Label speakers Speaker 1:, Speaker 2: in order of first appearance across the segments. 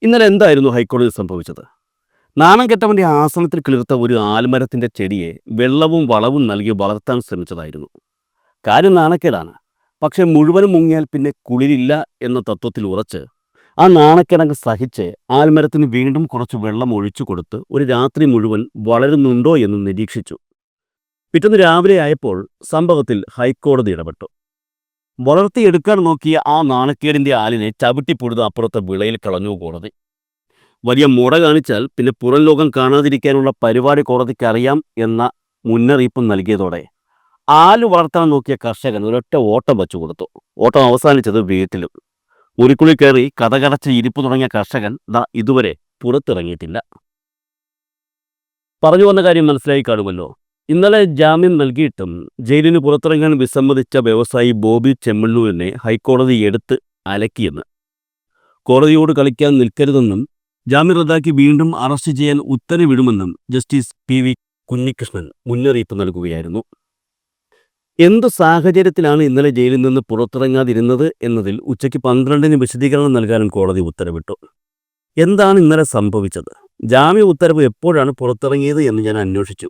Speaker 1: ഇന്നലെ എന്തായിരുന്നു ഹൈക്കോടതിയിൽ സംഭവിച്ചത്? നാണം കെട്ടവന്റെ ആസനത്തിൽ കിളിർത്ത ഒരു ആൽമരത്തിന്റെ ചെടിയെ വെള്ളവും വളവും നൽകി വളർത്താൻ ശ്രമിച്ചതായിരുന്നു. കാര്യം നാണക്കേടാണ്. പക്ഷെ മുഴുവനും മുങ്ങിയാൽ പിന്നെ കുളിരില്ല എന്ന തത്വത്തിൽ ഉറച്ച് ആ നാണക്കേടങ്ങ് സഹിച്ച് ആൽമരത്തിന് വീണ്ടും കുറച്ച് വെള്ളം ഒഴിച്ചു കൊടുത്ത് ഒരു രാത്രി മുഴുവൻ വളരുന്നുണ്ടോ എന്ന് നിരീക്ഷിച്ചു. പിറ്റേന്ന് രാവിലെ ആയപ്പോൾ സംഭവത്തിൽ ഹൈക്കോടതി ഇടപെട്ടു. വളർത്തിയെടുക്കാൻ നോക്കിയ ആ നാണക്കേടിന്റെ ആലിനെ ചവിട്ടിപ്പൊഴുത് അപ്പുറത്തെ വിളയിൽ കളഞ്ഞു കോടതി. വലിയ മുട കാണിച്ചാൽ പിന്നെ പുറം ലോകം കാണാതിരിക്കാനുള്ള പരിപാടി കോടതിക്ക് അറിയാം എന്ന മുന്നറിയിപ്പ് നൽകിയതോടെ ആല് വളർത്താൻ നോക്കിയ കർഷകൻ ഒരൊറ്റ ഓട്ടം വച്ചു കൊടുത്തു. ഓട്ടം അവസാനിച്ചത് വീട്ടിലും. മുറിക്കുള്ളിൽ കയറി കഥകടച്ച് ഇരിപ്പ് തുടങ്ങിയ കർഷകൻ ഇതുവരെ പുറത്തിറങ്ങിയിട്ടില്ല. പറഞ്ഞു വന്ന കാര്യം മനസ്സിലായി കാണുമല്ലോ. ഇന്നലെ ജാമ്യം നൽകിയിട്ടും ജയിലിന് പുറത്തിറങ്ങാൻ വിസമ്മതിച്ച വ്യവസായി ബോബി ചെമ്മണ്ണൂരിനെ ഹൈക്കോടതി എടുത്ത് അലക്കിയെന്ന്, കോടതിയോട് കളിക്കാൻ നിൽക്കരുതെന്നും ജാമ്യം റദ്ദാക്കി വീണ്ടും അറസ്റ്റ് ചെയ്യാൻ ഉത്തരവിടുമെന്നും ജസ്റ്റിസ് PV കുഞ്ഞികൃഷ്ണൻ മുന്നറിയിപ്പ് നൽകുകയായിരുന്നു. എന്ത് സാഹചര്യത്തിലാണ് ഇന്നലെ ജയിലിൽ നിന്ന് പുറത്തിറങ്ങാതിരുന്നത് എന്നതിൽ ഉച്ചയ്ക്ക് 12-ന് വിശദീകരണം നൽകാനും കോടതി ഉത്തരവിട്ടു. എന്താണ് ഇന്നലെ സംഭവിച്ചത്? ജാമ്യ ഉത്തരവ് എപ്പോഴാണ് പുറത്തിറങ്ങിയത് എന്ന് ഞാൻ അന്വേഷിച്ചു.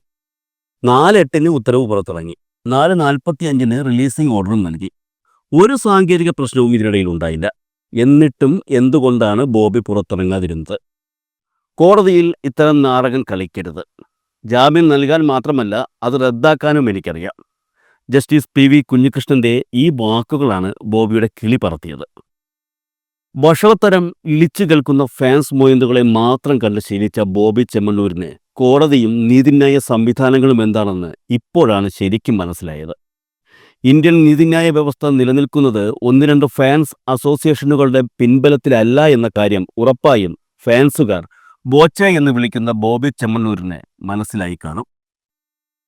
Speaker 1: 4/8-ന് ഉത്തരവ് പുറത്തിറങ്ങി. 4:45-ന് റിലീസിംഗ് ഓർഡറും നൽകി. ഒരു സാങ്കേതിക പ്രശ്നവും ഇതിനിടയിൽ ഉണ്ടായില്ല. എന്നിട്ടും എന്തുകൊണ്ടാണ് ബോബി പുറത്തിറങ്ങാതിരുന്നത്? കോടതിയിൽ ഇത്തരം നാടകം കളിക്കരുത്. ജാമ്യം നൽകാൻ മാത്രമല്ല, അത് റദ്ദാക്കാനും എനിക്കറിയാം. ജസ്റ്റിസ് PV കുഞ്ഞികൃഷ്ണന്റെ ഈ വാക്കുകളാണ് ബോബിയുടെ കിളി പറത്തിയത്. വഷളത്തരം ഇളിച്ചു കേൾക്കുന്ന ഫാൻസ് മൊയന്തുകളെ മാത്രം കണ്ട് ശീലിച്ച ബോബി ചെമ്മണ്ണൂരിന് കോടതിയും നീതിന്യായ സംവിധാനങ്ങളും എന്താണെന്ന് ഇപ്പോഴാണ് ശരിക്കും മനസ്സിലായത്. ഇന്ത്യൻ നീതിന്യായ വ്യവസ്ഥ നിലനിൽക്കുന്നത് 1-2 ഫാൻസ് അസോസിയേഷനുകളുടെ പിൻബലത്തിലല്ല എന്ന കാര്യം ഉറപ്പായും ഫാൻസുകാർ ബോച്ച എന്ന് വിളിക്കുന്ന ബോബി ചെമ്മണ്ണൂരിന് മനസ്സിലായി കാണും.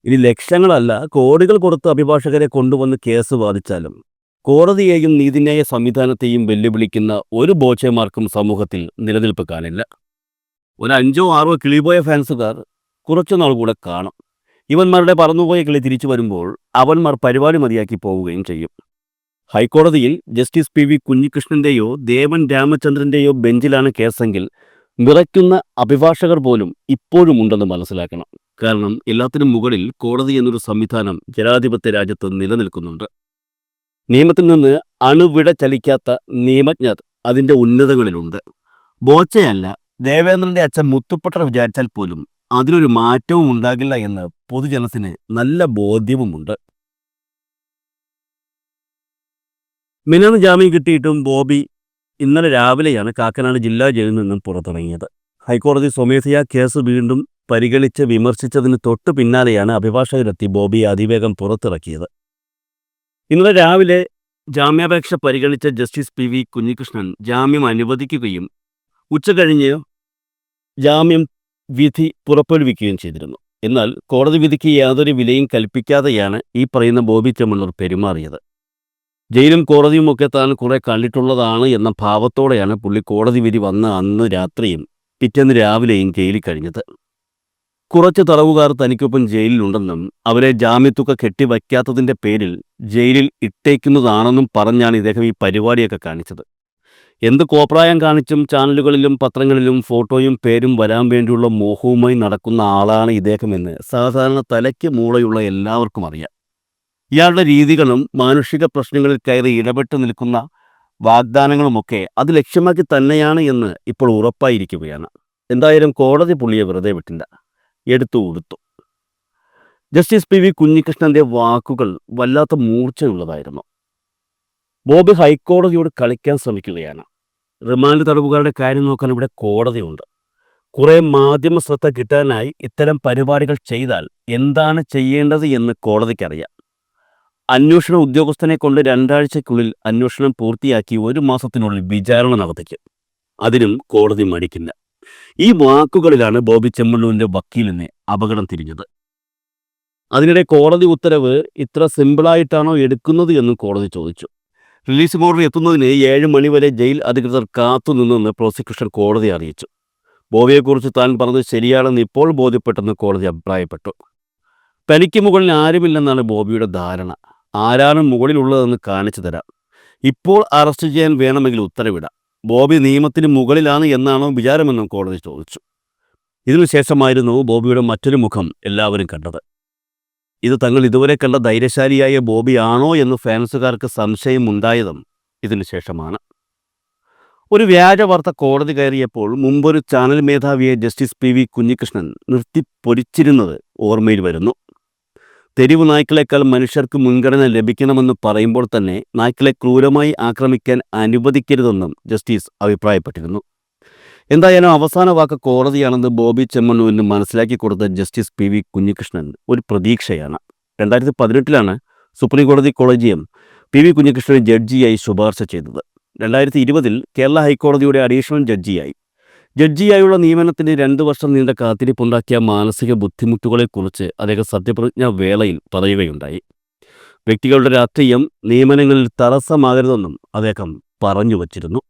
Speaker 1: ഇനി ലക്ഷങ്ങളല്ല കോടികൾ കൊടുത്ത് അഭിഭാഷകരെ കൊണ്ടുവന്ന് കേസ് വാദിച്ചാലും കോടതിയെയും നീതിന്യായ സംവിധാനത്തെയും വെല്ലുവിളിക്കുന്ന ഒരു ബോച്ചമാർക്കും സമൂഹത്തിൽ നിലനിൽപ്പ് കാണില്ല. ഒരു 5-6 കിളിപോയ ഫാൻസുകാർ കുറച്ചുനാൾ കൂടെ കാണും. ഇവന്മാരുടെ പറന്നുപോയ കിളി തിരിച്ചു വരുമ്പോൾ അവന്മാർ പരിപാടി മതിയാക്കി പോവുകയും ചെയ്യും. ഹൈക്കോടതിയിൽ ജസ്റ്റിസ് PV കുഞ്ഞികൃഷ്ണന്റെയോ ദേവൻ രാമചന്ദ്രന്റെയോ ബെഞ്ചിലാണ് കേസെങ്കിൽ വിറയ്ക്കുന്ന അഭിഭാഷകർ പോലും ഇപ്പോഴും ഉണ്ടെന്ന് മനസ്സിലാക്കണം. കാരണം എല്ലാത്തിനും മുകളിൽ കോടതി എന്നൊരു സംവിധാനം ജനാധിപത്യ രാജ്യത്ത് നിലനിൽക്കുന്നുണ്ട്. നിയമത്തിൽ നിന്ന് അണുവിട ചലിക്കാത്ത നിയമജ്ഞർ അതിൻ്റെ ഉന്നതങ്ങളിലുണ്ട്. ബോച്ചയല്ല, ദേവേന്ദ്രന്റെ അച്ഛൻ മുത്തുപ്പട്ടർ വിചാരിച്ചാൽ പോലും അതിനൊരു മാറ്റവും ഉണ്ടാകില്ല എന്ന് പൊതുജനത്തിന് നല്ല ബോധ്യവുമുണ്ട്. മിനിഞ്ഞാന്ന് ജാമ്യം കിട്ടിയിട്ടും ബോബി ഇന്നലെ രാവിലെയാണ് കാക്കനാട് ജില്ലാ ജയിലിൽ നിന്നും പുറത്തിറങ്ങിയത്. ഹൈക്കോടതി സ്വമേധയാ കേസ് വീണ്ടും പരിഗണിച്ച് വിമർശിച്ചതിന് തൊട്ടു പിന്നാലെയാണ് അഭിഭാഷകരെത്തി ബോബിയെ അതിവേഗം പുറത്തിറക്കിയത്. ഇന്നലെ രാവിലെ ജാമ്യാപേക്ഷ പരിഗണിച്ച ജസ്റ്റിസ് PV കുഞ്ഞികൃഷ്ണൻ ജാമ്യം അനുവദിക്കുകയും ഉച്ചകഴിഞ്ഞ് ജാമ്യം വിധി പുറപ്പെടുവിക്കുകയും ചെയ്തിരുന്നു. എന്നാൽ കോടതി വിധിക്ക് യാതൊരു വിലയും കൽപ്പിക്കാതെയാണ് ഈ പറയുന്ന ബോബി ചെമ്മണ്ണൂർ പെരുമാറിയത്. ജയിലും കോടതിയുമൊക്കെ താൻ കുറെ കണ്ടിട്ടുള്ളതാണ് എന്ന ഭാവത്തോടെയാണ് പുള്ളി കോടതി വിധി വന്ന അന്ന് രാത്രിയും പിറ്റേന്ന് രാവിലെയും ജയിലിൽ കഴിഞ്ഞത്. കുറച്ച് തടവുകാർ തനിക്കൊപ്പം ജയിലിലുണ്ടെന്നും അവരെ ജാമ്യത്തുക കെട്ടിവയ്ക്കാത്തതിൻ്റെ പേരിൽ ജയിലിൽ ഇട്ടേക്കുന്നതാണെന്നും പറഞ്ഞാണ് ഇദ്ദേഹം ഈ പരിപാടിയൊക്കെ കാണിച്ചത്. എന്ത് കോപ്രായം കാണിച്ചും ചാനലുകളിലും പത്രങ്ങളിലും ഫോട്ടോയും പേരും വരാൻ വേണ്ടിയുള്ള മോഹവുമായി നടക്കുന്ന ആളാണ് ഇദ്ദേഹമെന്ന് സാധാരണ തലയ്ക്ക് മൂളയുള്ള എല്ലാവർക്കും അറിയാം. ഇയാളുടെ രീതികളും മാനുഷിക പ്രശ്നങ്ങളിൽ കയറി ഇടപെട്ട് നിൽക്കുന്ന വാഗ്ദാനങ്ങളുമൊക്കെ അത് ലക്ഷ്യമാക്കി തന്നെയാണ് എന്ന് ഇപ്പോൾ ഉറപ്പായിരിക്കുകയാണ്. എന്തായാലും കോടതി പുള്ളിയെ വെറുതെ വിട്ടില്ല, എടുത്തു കൊടുത്തു. ജസ്റ്റിസ് PV കുഞ്ഞികൃഷ്ണന്റെ വാക്കുകൾ വല്ലാത്ത മൂർച്ചയുള്ളതായിരുന്നു. ബോബി ഹൈക്കോടതിയോട് കളിക്കാൻ ശ്രമിക്കുകയാണ്. റിമാൻഡ് തടവുകാരുടെ കാര്യം നോക്കാൻ ഇവിടെ കോടതിയുണ്ട്. കുറെ മാധ്യമ ശ്രദ്ധ കിട്ടാനായി ഇത്തരം പരിപാടികൾ ചെയ്താൽ എന്താണ് ചെയ്യേണ്ടത് എന്ന് കോടതിക്കറിയാം. അന്വേഷണ ഉദ്യോഗസ്ഥനെ കൊണ്ട് 2 ആഴ്ചയ്ക്കുള്ളിൽ അന്വേഷണം പൂർത്തിയാക്കി 1 മാസത്തിനുള്ളിൽ വിചാരണ നടത്തിക്കും. അതിനും കോടതി മടിക്കില്ല. ഈ വാക്കുകളിലാണ് ബോബി ചെമ്മണ്ണൂരിന്റെ വക്കീലിനെ അപകടം തിരിഞ്ഞത്. അതിനിടെ കോടതി ഉത്തരവ് ഇത്ര സിമ്പിളായിട്ടാണോ എടുക്കുന്നത് എന്നും കോടതി ചോദിച്ചു. റിലീസ് ഓർഡർ എത്തുന്നതിന് 7 മണി വരെ ജയിൽ അധികൃതർ കാത്തുനിന്നെന്ന് പ്രോസിക്യൂഷൻ കോടതിയെ അറിയിച്ചു. ബോബിയെക്കുറിച്ച് താൻ പറഞ്ഞത് ശരിയാണെന്ന് ഇപ്പോൾ ബോധ്യപ്പെട്ടെന്ന് കോടതി അഭിപ്രായപ്പെട്ടു. തനിക്ക് മുകളിൽ ആരുമില്ലെന്നാണ് ബോബിയുടെ ധാരണ. ആരാണ് മുകളിലുള്ളതെന്ന് കാണിച്ചു തരാം. ഇപ്പോൾ അറസ്റ്റ് ചെയ്യാൻ വേണമെങ്കിൽ ഉത്തരവിടാം. ബോബി നിയമത്തിന് മുകളിലാണ് എന്നാണോ വിചാരമെന്നും കോടതി ചോദിച്ചു. ഇതിനുശേഷമായിരുന്നു ബോബിയുടെ മറ്റൊരു മുഖം എല്ലാവരും കണ്ടത്. ഇത് തങ്ങൾ ഇതുവരെ കണ്ട ധൈര്യശാലിയായ ബോബിയാണോ എന്ന് ഫാൻസുകാർക്ക് സംശയമുണ്ടായതും ഇതിനു ശേഷമാണ്. ഒരു വ്യാജ വാർത്ത കോടതി കയറിയപ്പോൾ മുമ്പൊരു ചാനൽ മേധാവിയെ ജസ്റ്റിസ് PV കുഞ്ഞികൃഷ്ണൻ നിർത്തിപ്പൊരിച്ചിരുന്നത് ഓർമ്മയിൽ വരുന്നു. തെരുവു നായ്ക്കളെക്കാൾ മനുഷ്യർക്ക് മുൻഗണന ലഭിക്കണമെന്ന് പറയുമ്പോൾ തന്നെ നായ്ക്കളെ ക്രൂരമായി ആക്രമിക്കാൻ അനുവദിക്കരുതെന്നും ജസ്റ്റിസ് അഭിപ്രായപ്പെട്ടിരുന്നു. എന്തായാലും അവസാന വാക്ക് കോടതിയാണെന്ന് ബോബി ചെമ്മണ്ണൂരിന് മനസ്സിലാക്കി കൊടുത്ത ജസ്റ്റിസ് PV കുഞ്ഞികൃഷ്ണൻ ഒരു പ്രതീക്ഷയാണ്. 2018 സുപ്രീം കോടതി കൊളീജിയം PV കുഞ്ഞികൃഷ്ണനെ ജഡ്ജിയായി ശുപാർശ ചെയ്തത്. 2020 കേരള ഹൈക്കോടതിയുടെ അഡീഷണൽ ജഡ്ജിയായി. ജഡ്ജിയായുള്ള നിയമനത്തിന് 2 വർഷം നീണ്ട കാത്തിരിപ്പുണ്ടാക്കിയ മാനസിക ബുദ്ധിമുട്ടുകളെക്കുറിച്ച് അദ്ദേഹം സത്യപ്രതിജ്ഞാ വേളയിൽ പറയുകയുണ്ടായി. വ്യക്തികളുടെ രാഷ്ട്രീയം നിയമനങ്ങളിൽ തടസ്സമാകരുതെന്നും അദ്ദേഹം പറഞ്ഞു വച്ചിരുന്നു.